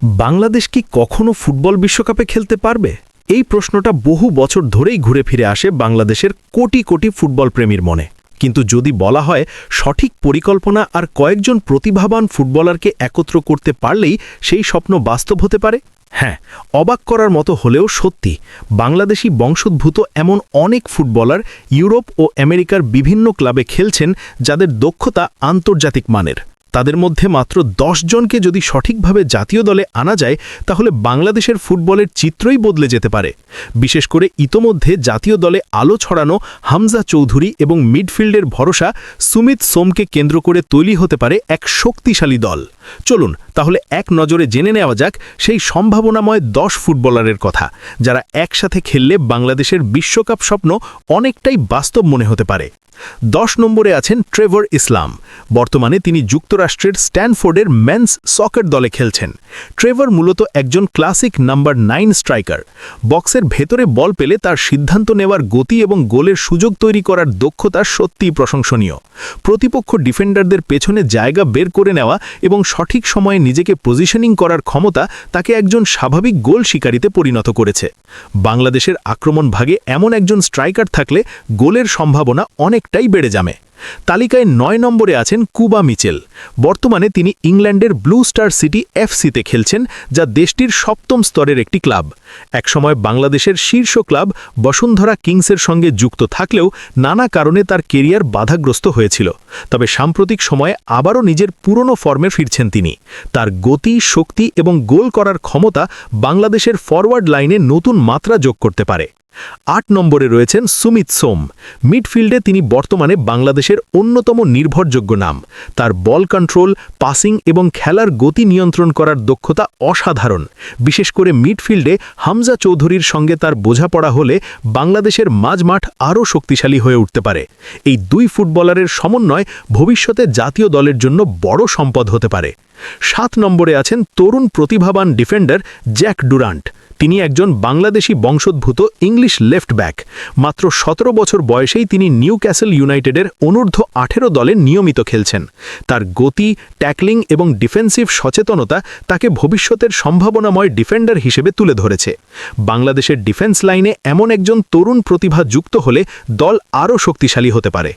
বাংলাদেশ কি কখনো ফুটবল বিশ্বকাপে খেলতে পারবে? এই প্রশ্নটা বহু বছর ধরেই ঘুরে ফিরে আসে বাংলাদেশের কোটি কোটি ফুটবল প্রেমীর মনে। কিন্তু যদি বলা হয় সঠিক পরিকল্পনা আর কয়েকজন প্রতিভাবান ফুটবলারকে একত্র করতে পারলেই সেই স্বপ্ন বাস্তব হতে পারে। হ্যাঁ, অবাক করার মতো হলেও সত্যি, বাংলাদেশি বংশোদ্ভূত এমন অনেক ফুটবলার ইউরোপ ও আমেরিকার বিভিন্ন ক্লাবে খেলছেন যাদের দক্ষতা আন্তর্জাতিক মানের। তাদের মধ্যে মাত্র 10 জনকে যদি সঠিকভাবে জাতীয় দলে আনা যায় তাহলে বাংলাদেশের ফুটবলের চিত্রই বদলে যেতে পারে। বিশেষ করে ইতোমধ্যে জাতীয় দলে আলো ছড়ানো হামজা চৌধুরী এবং মিডফিল্ডের ভরসা সুমিত সোমকে কেন্দ্র করে তৈরি হতে পারে এক শক্তিশালী দল। চলুন তাহলে এক নজরে জেনে নেওয়া যাক সেই সম্ভাবনাময় 10 ফুটবলারের কথা, যারা একসাথে খেললে বাংলাদেশের বিশ্বকাপ স্বপ্ন অনেকটাই বাস্তব মনে হতে পারে। 10 নম্বরে আছেন ট্রেভর ইসলাম। বর্তমানে তিনি যুক্তরাষ্ট্রের স্ট্যানফোর্ডের মেন্স সকার দলে খেলছেন। ট্রেভর মূলত একজন ক্লাসিক নাম্বার 9 স্ট্রাইকার। বক্সের ভেতরে বল পেলে তার সিদ্ধান্ত নেওয়ার গতি এবং গোলের সুযোগ তৈরি করার দক্ষতা সত্যিই প্রশংসনীয়। প্রতিপক্ষ ডিফেন্ডারদের পেছনে জায়গা বের করে নেওয়া এবং সঠিক সময়ে নিজেকে পজিশনিং করার ক্ষমতা তাকে একজন স্বাভাবিক গোল শিকারীতে পরিণত করেছে। বাংলাদেশের আক্রমণ ভাগে এমন একজন স্ট্রাইকার থাকলে গোলের সম্ভাবনা অনেকটাই বেড়ে যাবে। তালিকায় 9 নম্বরে আছেন কুবা মিচেল। বর্তমানে তিনি ইংল্যান্ডের ব্লু স্টার সিটি এফসিতে খেলছেন, যা দেশটির 7ম স্তরের একটি ক্লাব। একসময় বাংলাদেশের শীর্ষ ক্লাব বসুন্ধরা কিংসের সঙ্গে যুক্ত থাকলেও নানা কারণে তার কেরিয়ার বাধাগ্রস্ত হয়েছিল। তবে সাম্প্রতিক সময়ে আবারও নিজের পুরনো ফর্মে ফিরছেন তিনি। তার গতি, শক্তি এবং গোল করার ক্ষমতা বাংলাদেশের ফরওয়ার্ড লাইনে নতুন মাত্রা যোগ করতে পারে। 8 নম্বরে রয়েছেন সুমিত সোম। মিডফিল্ডে তিনি বর্তমানে বাংলাদেশের অন্যতম নির্ভরযোগ্য নাম। তার বল কন্ট্রোল, পাসিং এবং খেলার গতি নিয়ন্ত্রণ করার দক্ষতা অসাধারণ। বিশেষ করে মিডফিল্ডে হামজা চৌধুরীর সঙ্গে তার বোঝাপড়া হলে বাংলাদেশের মাঝমাঠ আরও শক্তিশালী হয়ে উঠতে পারে। এই দুই ফুটবলারের সমন্বয় ভবিষ্যতে জাতীয় দলের জন্য বড় সম্পদ হতে পারে। 7 নম্বরে আছেন তরুণ প্রতিভাবান ডিফেন্ডার জ্যাক ডুরান্ট। তিনি একজন বাংলাদেশি বংশোদ্ভূত ইংলিশ লেফট ব্যাক। মাত্র 17 বছর বয়সেই তিনি নিউক্যাসল ইউনাইটেডের অনূর্ধ্ব 18 দলে নিয়মিত খেলছেন। তার গতি, ট্যাকলিং এবং ডিফেন্সিভ সচেতনতা তাকে ভবিষ্যতের সম্ভাবনাময় ডিফেন্ডার হিসেবে তুলে ধরেছে। বাংলাদেশের ডিফেন্স লাইনে এমন একজন তরুণ প্রতিভা যুক্ত হলে দল আরও শক্তিশালী হতে পারে।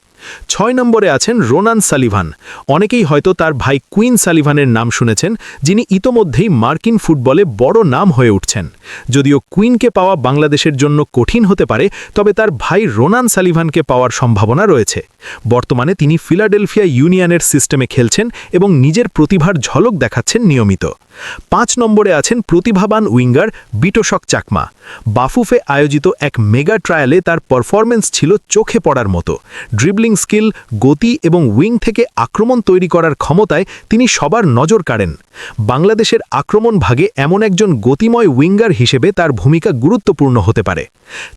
6 নম্বরে আছেন রোনান সালিভান। অনেকেই হয়তো তার ভাই কুইন সালিভানের নাম শুনেছেন, যিনি ইতোমধ্যেই মার্কিন ফুটবলে বড় নাম হয়ে উঠছেন। যদিও কুইনকে পাওয়া বাংলাদেশের জন্য কঠিন হতে পারে, তবে তার ভাই রোনান সালিভানকে পাওয়ার সম্ভাবনা রয়েছে। বর্তমানে তিনি ফিলাডেলফিয়া ইউনিয়নের সিস্টেমে খেলছেন এবং নিজের প্রতিভার ঝলক দেখাচ্ছেন নিয়মিত। 5 নম্বরে আছেন প্রতিভাবান উইঙ্গার বিটোশক চাকমা। বাফুফে আয়োজিত এক মেগা ট্রায়ালে তার পারফরম্যান্স ছিল চোখে পড়ার মতো। ড্রিবলিং স্কিল, গতি এবং উইং থেকে আক্রমণ তৈরি করার ক্ষমতায় তিনি সবার নজর কাড়েন। বাংলাদেশের আক্রমণ ভাগে এমন একজন গতিময় উইঙ্গার হিসেবে তার ভূমিকা গুরুত্বপূর্ণ হতে পারে।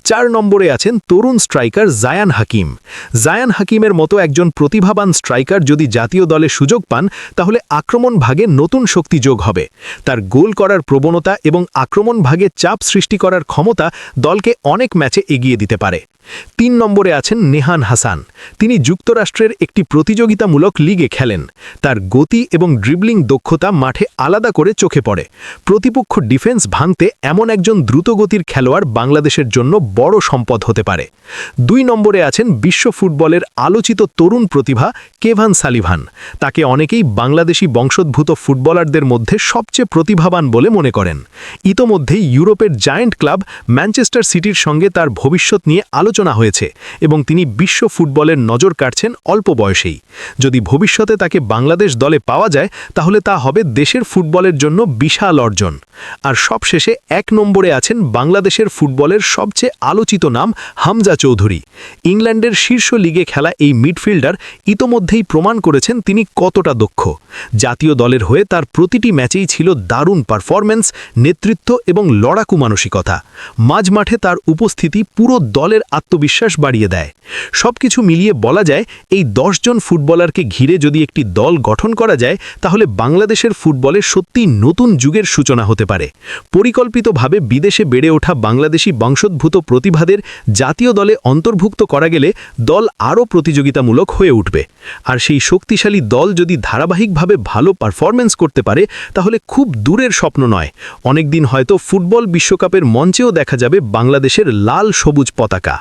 4 নম্বরে আছেন তরুণ স্ট্রাইকার জায়ান হাকিম। জায়ান হাকিমের মতো একজন প্রতিভাবান স্ট্রাইকার যদি জাতীয় দলে সুযোগ পান তাহলে আক্রমণ ভাগে নতুন শক্তি যোগ হবে। তার গোল করার প্রবণতা এবং আক্রমণ ভাগে চাপ সৃষ্টি করার ক্ষমতা দলকে অনেক ম্যাচে এগিয়ে দিতে পারে। 3 নম্বরে আছেন নেহান হাসান। তিনি যুক্তরাষ্ট্রের একটি প্রতিযোগিতামূলক লিগে খেলেন। তার গতি এবং ড্রিবলিং দক্ষতা মাঠে আলাদা করে চোখে পড়ে। প্রতিপক্ষ ডিফেন্স ভাঙতে এমন একজন দ্রুতগতির খেলোয়াড় বাংলাদেশের জন্য বড় সম্পদ হতে পারে। 2 নম্বরে আছেন বিশ্ব ফুটবলের আলোচিত তরুণ প্রতিভা কেভান সালিভান। তাকে অনেকেই বাংলাদেশি বংশোদ্ভূত ফুটবলারদের মধ্যে সবচেয়ে প্রতিভাবান বলে মনে করেন। ইতোমধ্যেই ইউরোপের জায়ান্ট ক্লাব ম্যানচেস্টার সিটির সঙ্গে তার ভবিষ্যৎ নিয়ে আলোচনা হয়েছে এবং তিনি বিশ্ব ফুটবলের নজর কাটছেন অল্প বয়সেই। যদি ভবিষ্যতে তাকে বাংলাদেশ দলে পাওয়া যায় তাহলে তা হবে দেশের ফুটবলের জন্য বিশাল অর্জন। আর সবশেষে 1 নম্বরে আছেন বাংলাদেশের ফুটবলের সবচেয়ে আলোচিত নাম হামজা চৌধুরী। ইংল্যান্ডের শীর্ষ লিগে খেলা এই মিডফিল্ডার ইতোমধ্যেই প্রমাণ করেছেন তিনি কতটা দক্ষ। জাতীয় দলের হয়ে তার প্রতিটি ম্যাচেই ছিল দারুণ পারফরম্যান্স, নেতৃত্ব এবং লড়াকু মানসিকতা। মাঝমাঠে তার উপস্থিতি পুরো দলের আত্মবিশ্বাস বাড়িয়ে দেয় সবকিছু মিলিয়ে বলা যায় এই 10 জন ফুটবলারকে ঘিরে যদি একটি দল গঠন করা যায় তাহলে বাংলাদেশের ফুটবলে সত্যি নতুন যুগের সূচনা হতে পারে পরিকল্পিতভাবে বিদেশে বেড়ে ওঠা বাংলাদেশি বংশোদ্ভূত প্রতিভাদের জাতীয় দলে অন্তর্ভুক্ত করা গেলে দল আরও প্রতিযোগিতামূলক হয়ে উঠবে আর সেই শক্তিশালী দল যদি ধারাবাহিকভাবে ভালো পারফরম্যান্স করতে পারে তাহলে খুব দূরের স্বপ্ন নয় অনেকদিন হয়তো ফুটবল বিশ্বকাপের মঞ্চেও দেখা যাবে বাংলাদেশের লাল সবুজ পতাকা